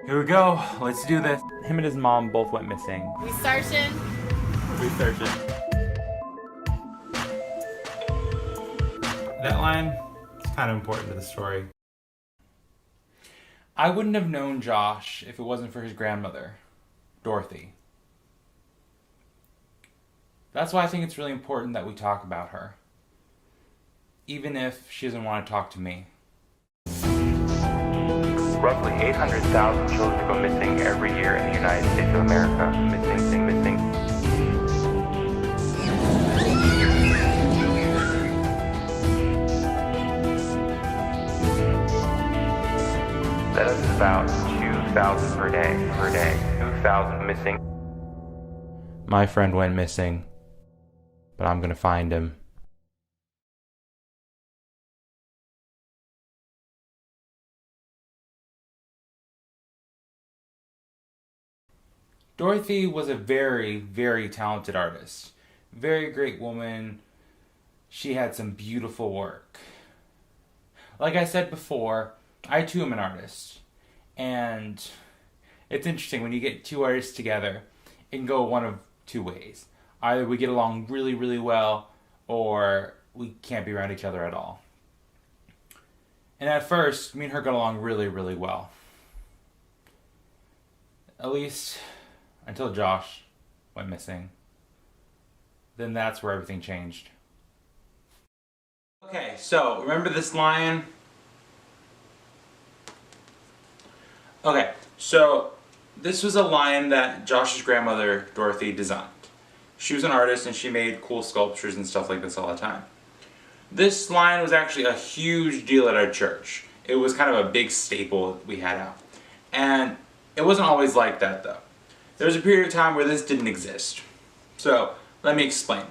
Here we go. Let's do this. Him and his mom both went missing. We searching. That line is kind of important to the story. I wouldn't have known Josh if it wasn't for his grandmother, Dorothy. That's why I think it's really important that we talk about her. Even if she doesn't want to talk to me. Roughly 800,000 children go missing every year in the United States of America. Missing. That is about 2,000 per day. 2,000 missing. My friend went missing, but I'm gonna find him. Dorothy was a very, very talented artist. Very great woman. She had some beautiful work. Like I said before, I too am an artist. And it's interesting when you get two artists together, it can go one of two ways. Either we get along really, really well, or we can't be around each other at all. And at first, me and her got along really, really well. At least until Josh went missing. Then that's where everything changed. Okay, so remember this lion? Okay, so this was a lion that Josh's grandmother, Dorothy, designed. She was an artist and she made cool sculptures and stuff like this all the time. This lion was actually a huge deal at our church. It was kind of a big staple that we had out. And it wasn't always like that though. There was a period of time where this didn't exist. So, let me explain.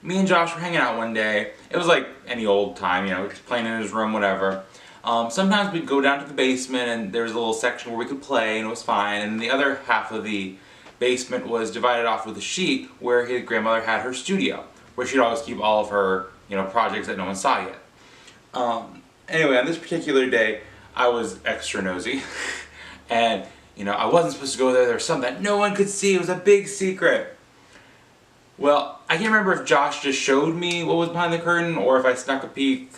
Me and Josh were hanging out one day. It was like any old time, just playing in his room, whatever. Sometimes we'd go down to the basement and there was a little section where we could play and it was fine. And the other half of the basement was divided off with a sheet where his grandmother had her studio, where she'd always keep all of her, projects that no one saw yet. Anyway, on this particular day, I was extra nosy. And, I wasn't supposed to go there. There was something that no one could see. It was a big secret. Well, I can't remember if Josh just showed me what was behind the curtain or if I snuck a peek,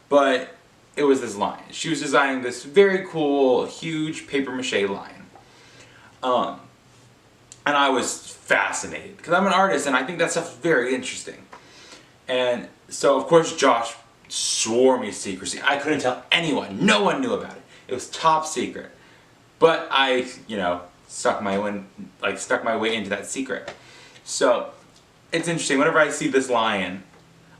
but it was this lion. She was designing this very cool, huge papier-mâché lion. And I was fascinated because I'm an artist and I think that stuff's very interesting. And so, of course, Josh swore me secrecy. I couldn't tell anyone. No one knew about it. It was top secret. But I, stuck my way into that secret. So, it's interesting. Whenever I see this lion,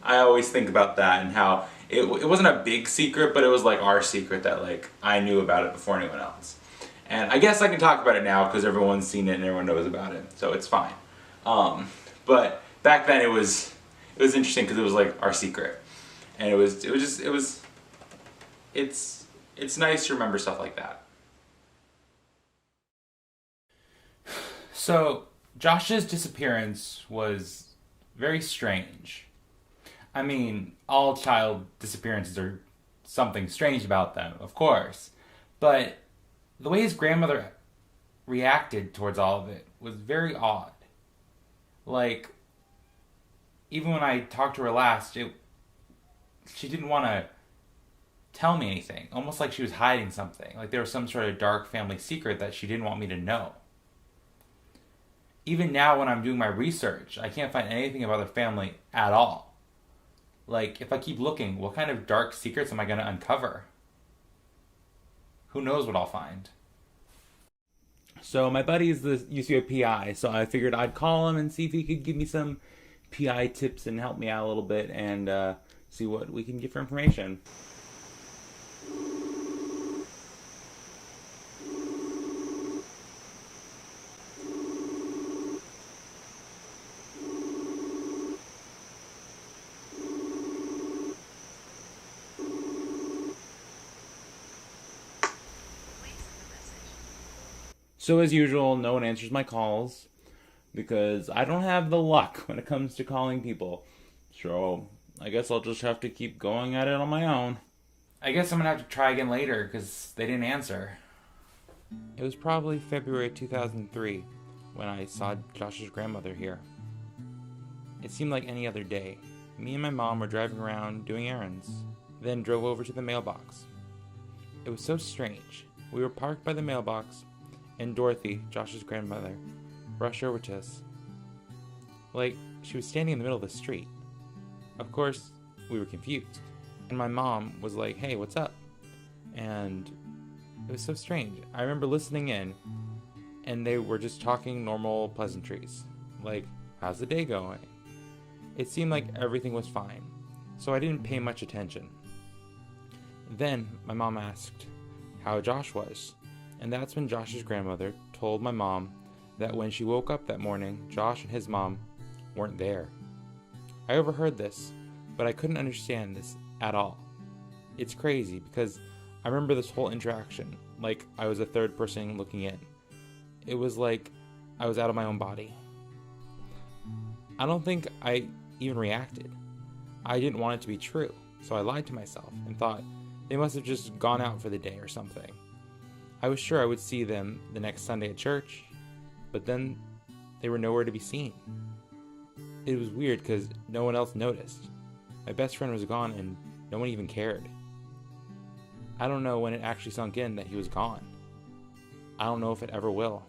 I always think about that and how it wasn't a big secret, but it was like our secret that I knew about it before anyone else. And I guess I can talk about it now because everyone's seen it and everyone knows about it, so it's fine. But back then it was interesting because it was like our secret, and it's nice to remember stuff like that. So Josh's disappearance was very strange. I mean, all child disappearances are something strange about them, of course. But the way his grandmother reacted towards all of it was very odd. Even when I talked to her last, she didn't want to tell me anything. Almost like she was hiding something. Like there was some sort of dark family secret that she didn't want me to know. Even now when I'm doing my research, I can't find anything about their family at all. If I keep looking, what kind of dark secrets am I going to uncover? Who knows what I'll find? So my buddy is used to be a PI, so I figured I'd call him and see if he could give me some PI tips and help me out a little bit and see what we can get for information. So as usual, no one answers my calls because I don't have the luck when it comes to calling people. So I guess I'll just have to keep going at it on my own. I guess I'm gonna have to try again later because they didn't answer. It was probably February 2003 when I saw Josh's grandmother here. It seemed like any other day. Me and my mom were driving around doing errands, then drove over to the mailbox. It was so strange. We were parked by the mailbox, and Dorothy, Josh's grandmother, rushed over to us. Like, she was standing in the middle of the street. Of course, we were confused. And my mom was like, "Hey, what's up?" And it was so strange. I remember listening in, and they were just talking normal pleasantries. Like, "How's the day going?" It seemed like everything was fine, so I didn't pay much attention. Then my mom asked how Josh was, and that's when Josh's grandmother told my mom that when she woke up that morning, Josh and his mom weren't there. I overheard this, but I couldn't understand this at all. It's crazy because I remember this whole interaction like I was a third person looking in. It was like I was out of my own body. I don't think I even reacted. I didn't want it to be true, so I lied to myself and thought they must have just gone out for the day or something. I was sure I would see them the next Sunday at church, but then they were nowhere to be seen. It was weird because no one else noticed. My best friend was gone and no one even cared. I don't know when it actually sunk in that he was gone. I don't know if it ever will.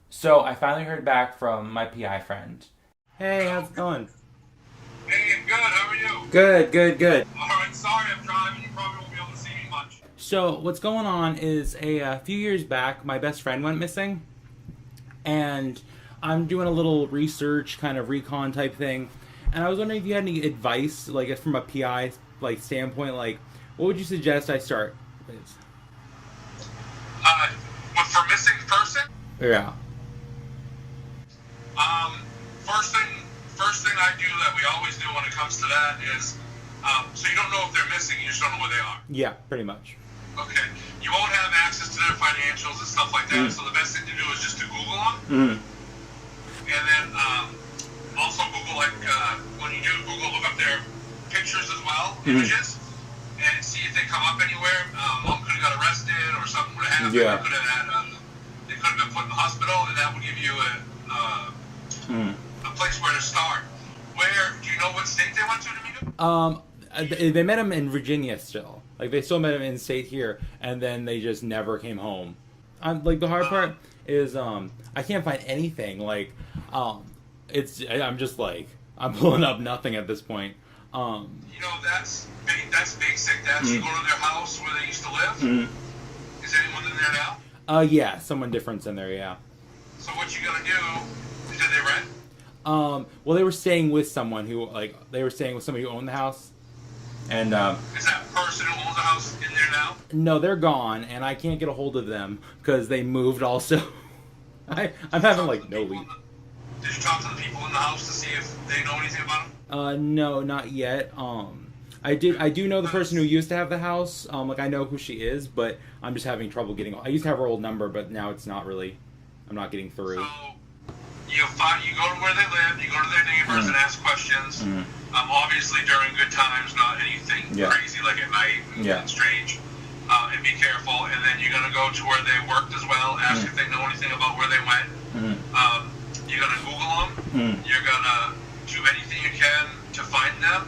So I finally heard back from my PI friend. Hey, how's it going? Hey, good. How are you? Good. Alright, sorry I'm driving. You probably won't be able to see me much. So what's going on is a few years back, my best friend went missing. And I'm doing a little research, kind of recon type thing. And I was wondering if you had any advice, like from a PI standpoint, like what would you suggest I start with? For missing person? Yeah. First thing I do that we always do when it comes to that is, so you don't know if they're missing, you just don't know where they are. Yeah, pretty much. Okay. You won't have access to their financials and stuff like that, so the best thing to do is just to Google them. And then also Google, like, when you do Google, look up their pictures as well, images, and see if they come up anywhere. Mom could have got arrested or something would have happened. Yeah. They could have been put in the hospital, and that would give you a place where to start. Where, do you know what state they went to meet him? They met him in Virginia still. Like, they still met him in state here, and then they just never came home. Like, the hard part is, I can't find anything. Like, I'm just like, I'm pulling up nothing at this point. You know, that's basic. You go to their house where they used to live. Is anyone in there now? Yeah, someone different's in there, yeah. So what you gotta do, did they rent? Well, they were staying with someone who, they were staying with somebody who owned the house. And, is that person who owns the house in there now? No, they're gone, and I can't get a hold of them, because they moved also. I'm having, no lead. Did you talk to the people in the house to see if they know anything about them? No, not yet. I do know the person who used to have the house. I know who she is, but I'm just having trouble getting. I used to have her old number, but now it's not really. I'm not getting through. So you go to where they live, you go to their neighbors and ask questions. Obviously during good times, not anything crazy like at night and strange. And be careful. And then you're gonna go to where they worked as well. Ask if they know anything about where they went. You're gonna Google them. You're gonna do anything you can to find them.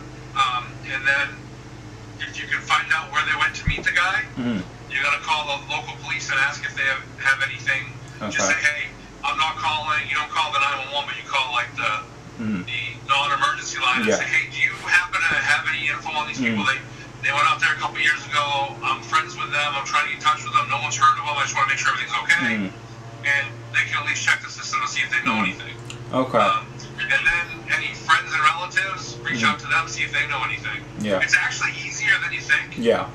And then if you can find out where they went to meet the guy, you're gonna call the local police and ask if they have anything. Okay. Just say, hey, I'm not calling. You don't call the 911, but you call the non-emergency line and say, hey, do you happen to have any info on these people? They went out there a couple years ago. I'm friends with them. I'm trying to get in touch with them. No one's heard of them. I just want to make sure everything's okay. And they can at least check the system to see if they know anything. Okay. And then any friends and relatives, reach out to them, see if they know anything. Yeah. It's actually easier than you think. Yeah.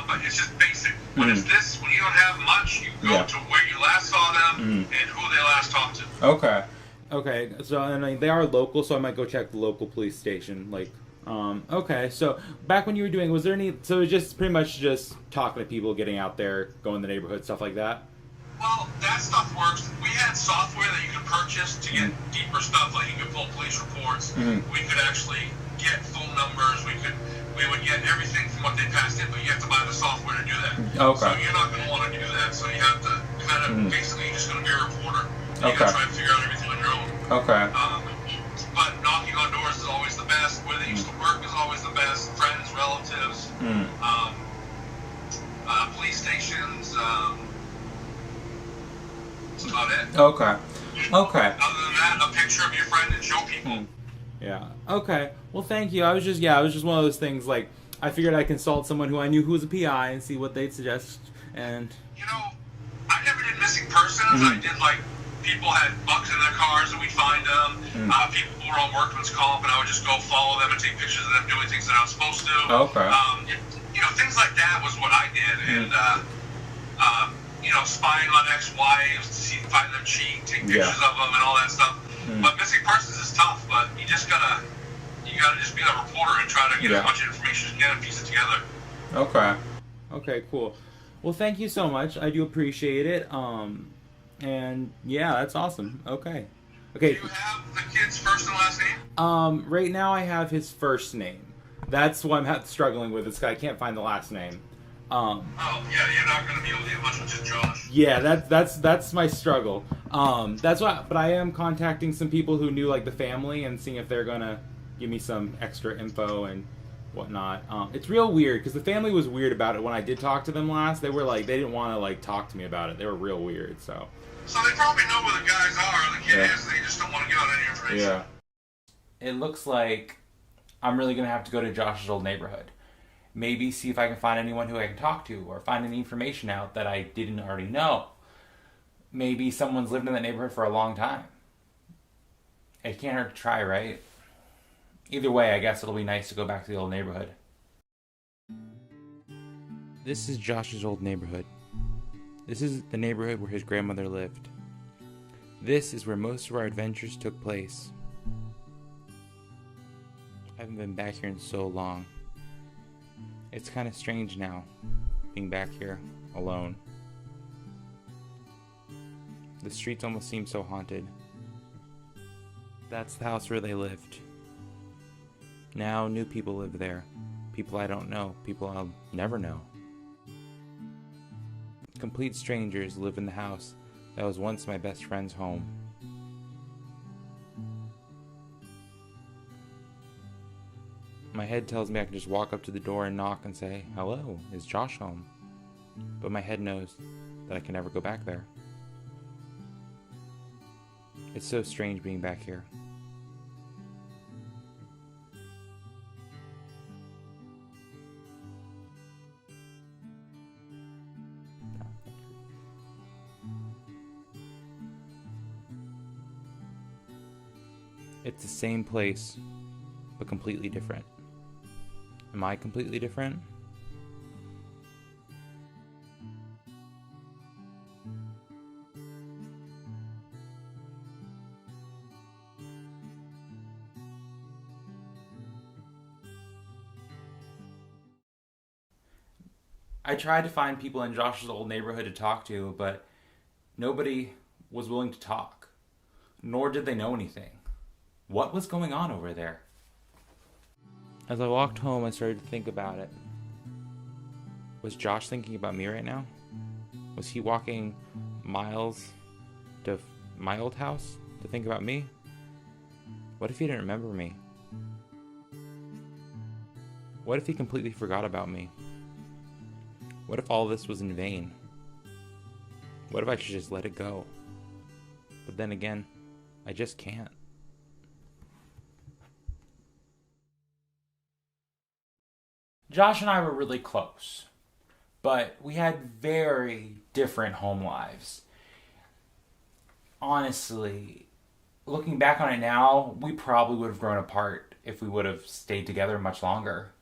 But it's just basic. When it's this, when you don't have much, you go to where you last saw them and who they last talked to. Okay. Okay. So and they are local, so I might go check the local police station. Okay. So back when you were doing, was there any? So it was just pretty much just talking to people, getting out there, going in the neighborhood, stuff like that. Well, that stuff works. We had software that you could purchase to get deeper stuff, like you could pull police reports. We could actually get phone numbers. We could we would get everything from what they passed in, but you have to buy the software to do that. Okay. So you're not going to want to do that. So you have to kind of, basically, you're just going to be a reporter. You Okay. got to try to figure out everything on your own. Okay. But knocking on doors is always the best. Where they used to work is always the best. Friends, relatives, police stations. That's about it. Okay. Okay. Other than that, a picture of your friend and show people. Yeah. Okay. Well, thank you. I was just one of those things, like, I figured I'd consult someone who I knew who was a PI and see what they'd suggest, and... You know, I never did missing persons. I did, like, people had bugs in their cars and we'd find them. People were on workman's comp and I would just go follow them and take pictures of them doing things they're not supposed to. Okay. You know, things like that was what I did. And, you know, spying on ex-wives, find them cheat, take pictures of them and all that stuff. But missing persons is tough, but you gotta just be a reporter and try to get as much information as you can and piece it together. Okay. Okay, cool. Well, thank you so much. I do appreciate it. And yeah, that's awesome. Okay. Okay. Do you have the kid's first and last name? Right now I have his first name. That's what I'm struggling with. This guy, I can't find the last name. Oh, yeah, you're not going to be able to get much with just Josh. Yeah, that's my struggle. That's why, but I am contacting some people who knew, like, the family and seeing if they're gonna give me some extra info and whatnot. It's real weird because the family was weird about it when I did talk to them last. They were like, they didn't want to, like, talk to me about it. They were real weird. So they probably know where the guys are or the kid is. They just don't want to give out any information. yeah. It looks like I'm really gonna have to go to Josh's old neighborhood. Maybe see if I can find anyone who I can talk to or find any information out that I didn't already know. Maybe someone's lived in that neighborhood for a long time. It can't hurt to try, right? Either way, I guess it'll be nice to go back to the old neighborhood. This is Josh's old neighborhood. This is the neighborhood where his grandmother lived. This is where most of our adventures took place. I haven't been back here in so long. It's kind of strange now, being back here, alone. The streets almost seem so haunted. That's the house where they lived. Now new people live there. People I don't know. People I'll never know. Complete strangers live in the house that was once my best friend's home. My head tells me I can just walk up to the door and knock and say, "Hello, is Josh home?" But my head knows that I can never go back there. It's so strange being back here. It's the same place, but completely different. Am I completely different? I tried to find people in Josh's old neighborhood to talk to, but nobody was willing to talk, nor did they know anything. What was going on over there? As I walked home, I started to think about it. Was Josh thinking about me right now? Was he walking miles to my old house to think about me? What if he didn't remember me? What if he completely forgot about me? What if all this was in vain? What if I should just let it go? But then again, I just can't. Josh and I were really close, but we had very different home lives. Honestly, looking back on it now, we probably would have grown apart if we would have stayed together much longer.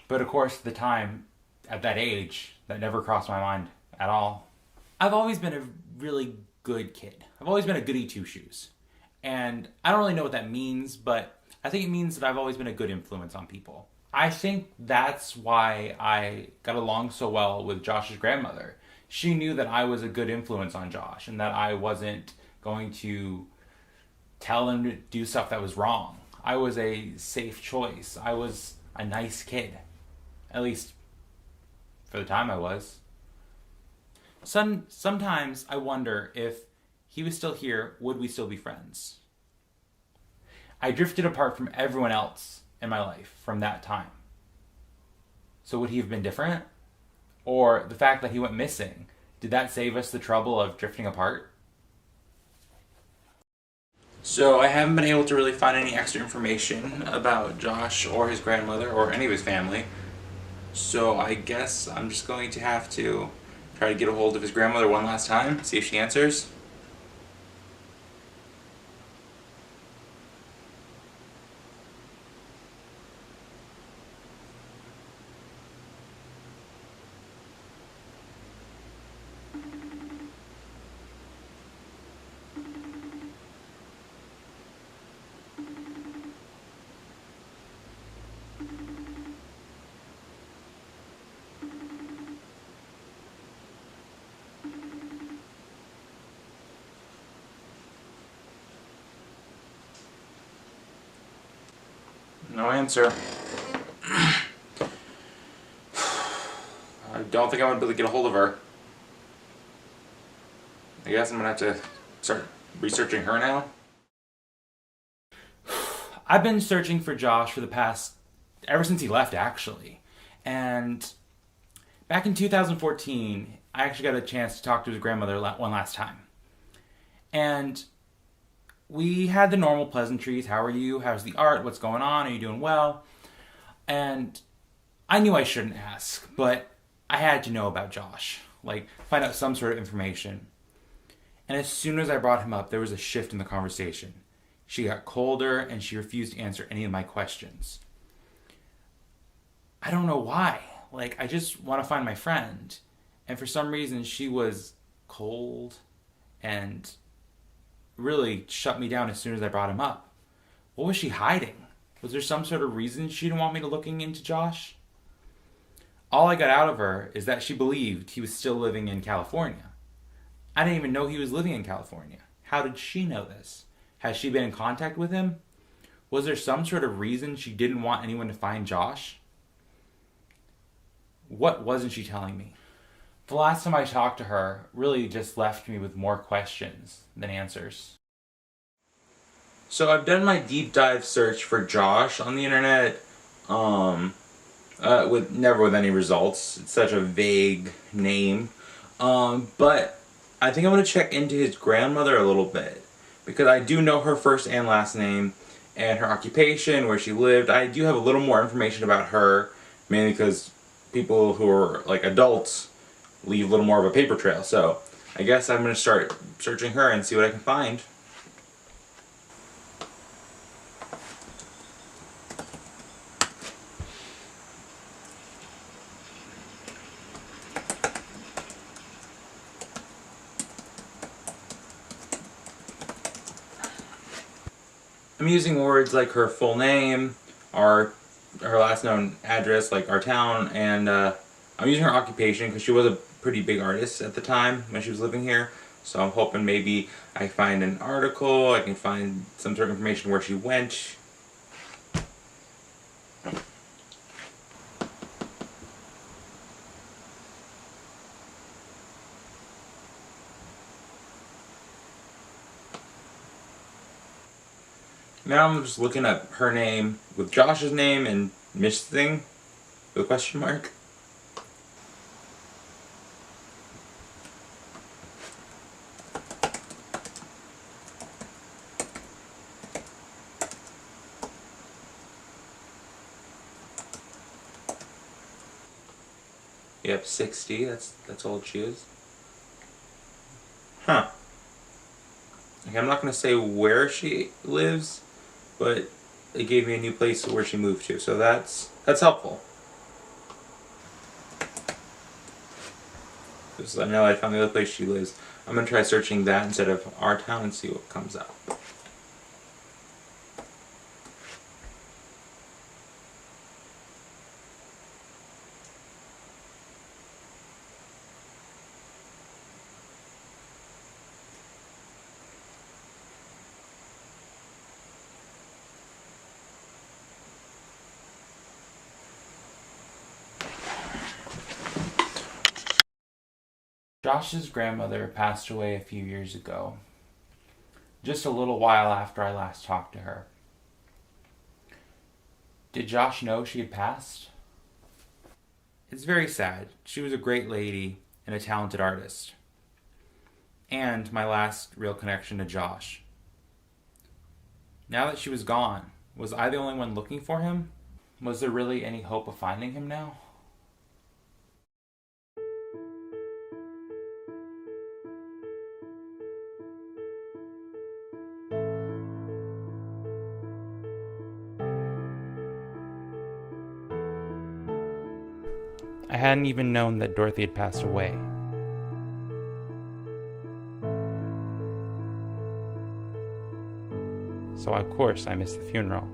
But of course, at the time, at that age, that never crossed my mind at all. I've always been a really good kid. I've always been a goody two-shoes. And I don't really know what that means, but I think it means that I've always been a good influence on people. I think that's why I got along so well with Josh's grandmother. She knew that I was a good influence on Josh and that I wasn't going to tell him to do stuff that was wrong. I was a safe choice. I a nice kid. At least for the time I was. Sometimes I wonder if he was still here, would we still be friends? I drifted apart from everyone else in my life from that time. So would he have been different? Or the fact that he went missing, did that save us the trouble of drifting apart? So I haven't been able to really find any extra information about Josh or his grandmother or any of his family. So I guess I'm just going to have to try to get a hold of his grandmother one last time, see if she answers. No answer. I don't think I'm going to be able to get a hold of her. I guess I'm going to have to start researching her now. I've been searching for Josh for the past, ever since he left actually. And back in 2014, I actually got a chance to talk to his grandmother one last time. And we had the normal pleasantries. How are you? How's the art? What's going on? Are you doing well? And I knew I shouldn't ask, but I had to know about Josh. Like, find out some sort of information. And as soon as I brought him up, there was a shift in the conversation. She got colder and she refused to answer any of my questions. I don't know why. Like, I just want to find my friend. And for some reason, she was cold and really shut me down as soon as I brought him up. What was she hiding? Was there some sort of reason she didn't want me to looking into Josh? All I got out of her is that she believed he was still living in California. I didn't even know he was living in California. How did she know this? Has she been in contact with him? Was there some sort of reason she didn't want anyone to find Josh? What wasn't she telling me? The last time I talked to her really just left me with more questions than answers. So I've done my deep dive search for Josh on the internet, with never with any results. It's such a vague name. But I think I'm going to check into his grandmother a little bit, because I do know her first and last name and her occupation, where she lived. I do have a little more information about her, mainly because people who are like adults leave a little more of a paper trail. So I guess I'm going to start searching her and see what I can find. I'm using words like her full name, her last known address, like our town, and I'm using her occupation because she was a pretty big artist at the time when she was living here. So I'm hoping maybe I find an article, I can find some sort of information where she went. Now I'm just looking up her name with Josh's name and Miss Thing with a question mark. Yep, 60. That's old she is. Huh. Okay, I'm not gonna say where she lives, but it gave me a new place where she moved to, so that's helpful. So now I found the other place she lives. I'm gonna try searching that instead of our town and see what comes up. Josh's grandmother passed away a few years ago, just a little while after I last talked to her. Did Josh know she had passed? It's very sad. She was a great lady and a talented artist. And my last real connection to Josh. Now that she was gone, was I the only one looking for him? Was there really any hope of finding him now? I hadn't even known that Dorothy had passed away. So of course I missed the funeral.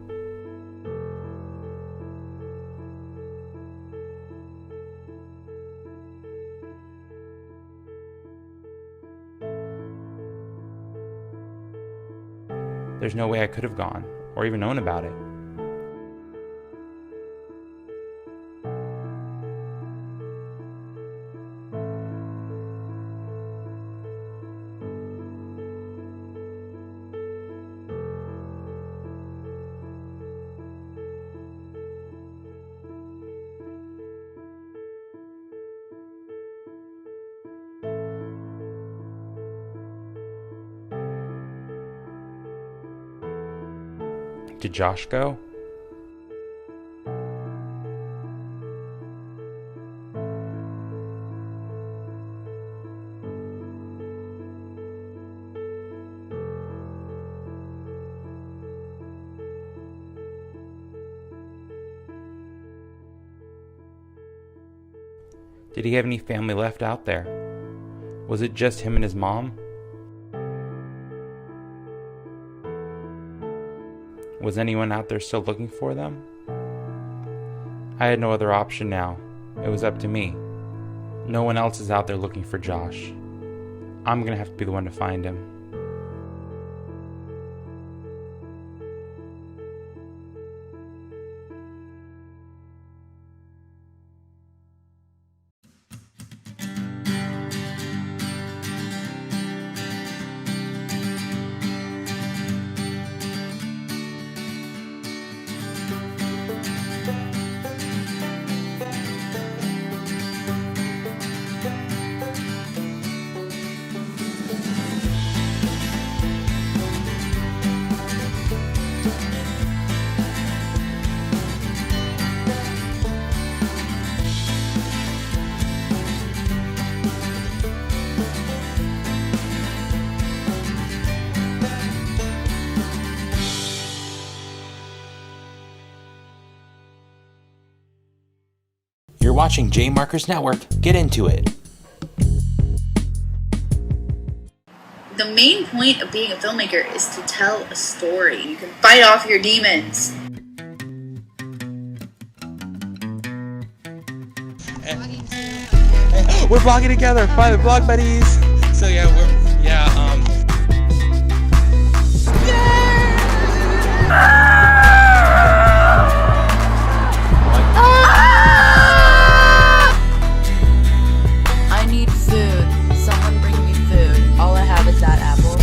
There's no way I could have gone, or even known about it. Did Josh go? Did he have any family left out there? Was it just him and his mom? Was anyone out there still looking for them? I had no other option now. It was up to me. No one else is out there looking for Josh. I'm gonna have to be the one to find him. You're watching J Markers Network. Get into it. The main point of being a filmmaker is to tell a story. You can fight off your demons. We're vlogging together. Finally, vlog buddies. So yeah, I need food. Someone bring me food. All I have is that apple.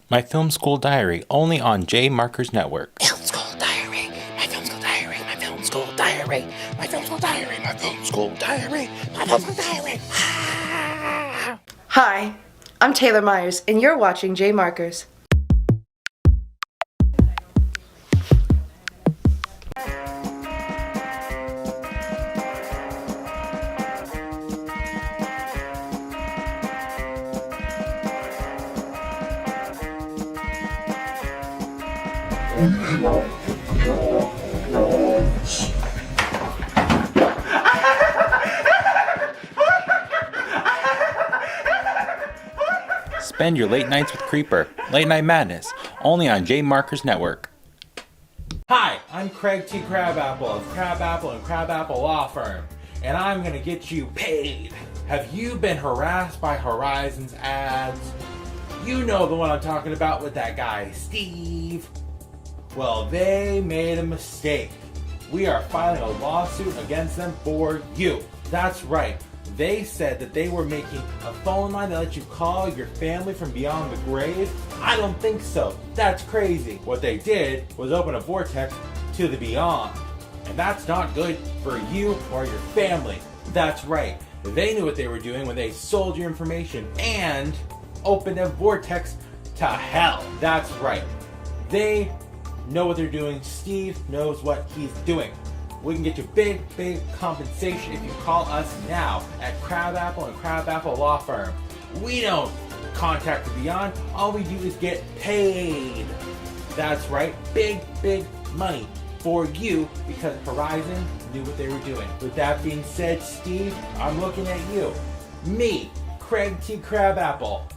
My Film School Diary, only on J Markers Network. Film School Diary, my Film School Diary, my Film School Diary, my Film School Diary, my Film School Diary, my Film School Diary. Hi, I'm Taylor Myers, and you're watching J Markers. Spend your late nights with Creeper. Late Night Madness, only on J Markers Network. Hi, I'm Craig T. Crabapple of Crabapple and Crabapple Law Firm, and I'm gonna get you paid. Have you been harassed by Horizon's ads? You know the one I'm talking about with that guy, Steve. Well, they made a mistake. We are filing a lawsuit against them for you. That's right. They said that they were making a phone line that lets you call your family from beyond the grave. I don't think so. That's crazy. What they did was open a vortex to the beyond. And that's not good for you or your family. That's right. They knew what they were doing when they sold your information and opened a vortex to hell. That's right. They know what they're doing. Steve knows what he's doing. We can get you big compensation if you call us now at Crabapple and Crabapple Law Firm. We don't contact the beyond. All we do is get paid. That's right. Big money for you because Horizon knew what they were doing. With that being said, Steve, I'm looking at you. Me, Craig T. Crabapple,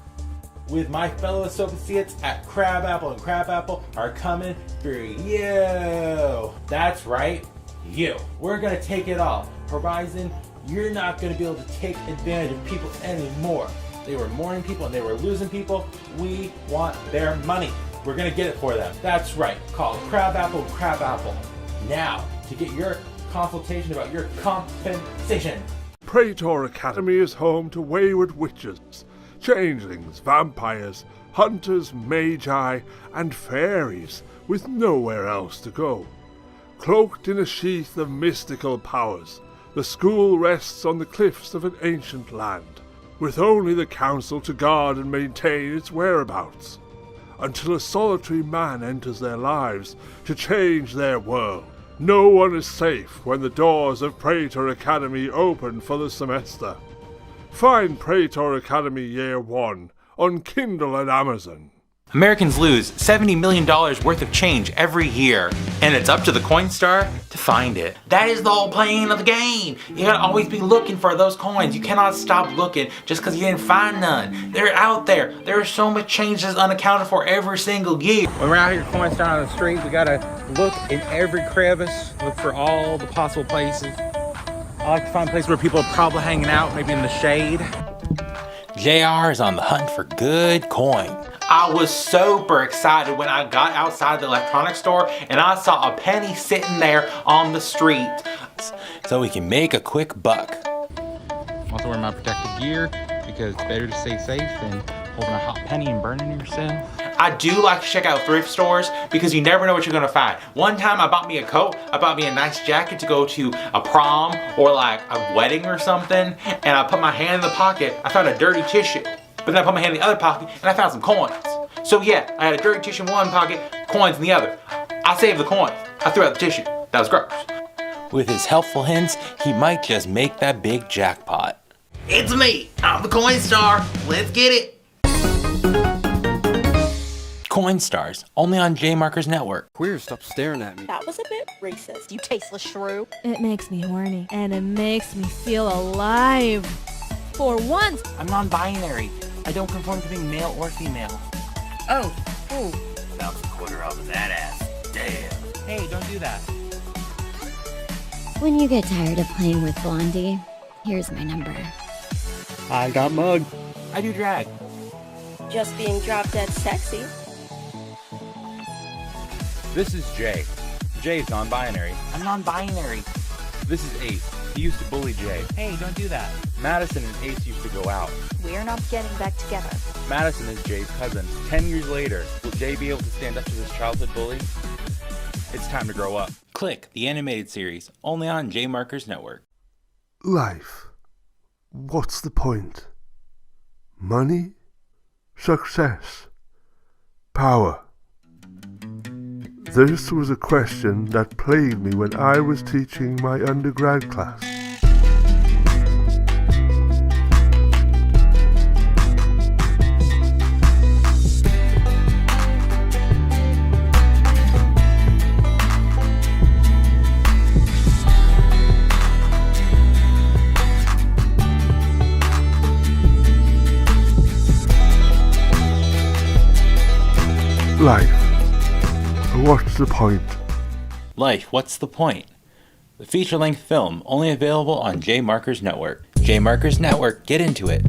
with my fellow associates at Crabapple and Crabapple are coming for you. That's right. You. We're gonna take it all. Horizon, you're not gonna be able to take advantage of people anymore. They were mourning people and they were losing people. We want their money. We're gonna get it for them. That's right. Call Crabapple Crabapple now to get your consultation about your compensation. Praetor Academy is home to wayward witches, changelings, vampires, hunters, magi, and fairies with nowhere else to go. Cloaked in a sheath of mystical powers, the school rests on the cliffs of an ancient land, with only the council to guard and maintain its whereabouts, until a solitary man enters their lives to change their world. No one is safe when the doors of Praetor Academy open for the semester. Find Praetor Academy Year 1 on Kindle and Amazon. Americans lose $70 million worth of change every year, and it's up to the Coinstar to find it. That is the whole plan of the game. You gotta always be looking for those coins. You cannot stop looking just because you didn't find none. They're out there. There's so much change that's unaccounted for every single year. When we're out here Coinstar on the street, we gotta look in every crevice, look for all the possible places. I like to find places where people are probably hanging out, maybe in the shade. JR is on the hunt for good coin. I was super excited when I got outside the electronics store and I saw a penny sitting there on the street. So we can make a quick buck. I'm also wearing my protective gear because it's better to stay safe than holding a hot penny and burning yourself. I do like to check out thrift stores because you never know what you're gonna find. One time I bought me a coat, I bought me a nice jacket to go to a prom or like a wedding or something, and I put my hand in the pocket, I found a dirty tissue. But then I put my hand in the other pocket and I found some coins. So yeah, I had a dirty tissue in one pocket, coins in the other. I saved the coins. I threw out the tissue. That was gross. With his helpful hints, he might just make that big jackpot. It's me. I'm the Coinstar. Let's get it. Coinstars, only on J Markers Network. Queer, stop staring at me. That was a bit racist, you tasteless shrew. It makes me horny, and it makes me feel alive. For once. I'm non-binary. I don't conform to being male or female. Oh, ooh. Bounce a quarter off of that ass. Damn. Hey, don't do that. When you get tired of playing with Blondie, here's my number. I got mugged. I do drag. Just being drop dead sexy. This is Jay. Jay's non-binary. I'm non-binary. This is Ace. He used to bully Jay. Hey, don't do that. Madison and Ace used to go out. We're not getting back together. Madison is Jay's cousin. 10 years later, will Jay be able to stand up to his childhood bully? It's time to grow up. Click, the animated series, only on J Markers Network. Life. What's the point? Money? Success? Power? This was a question that plagued me when I was teaching my undergrad class. Life. What's the point? Life, what's the point? The feature-length film only available on J Markers Network. J Markers Network, get into it.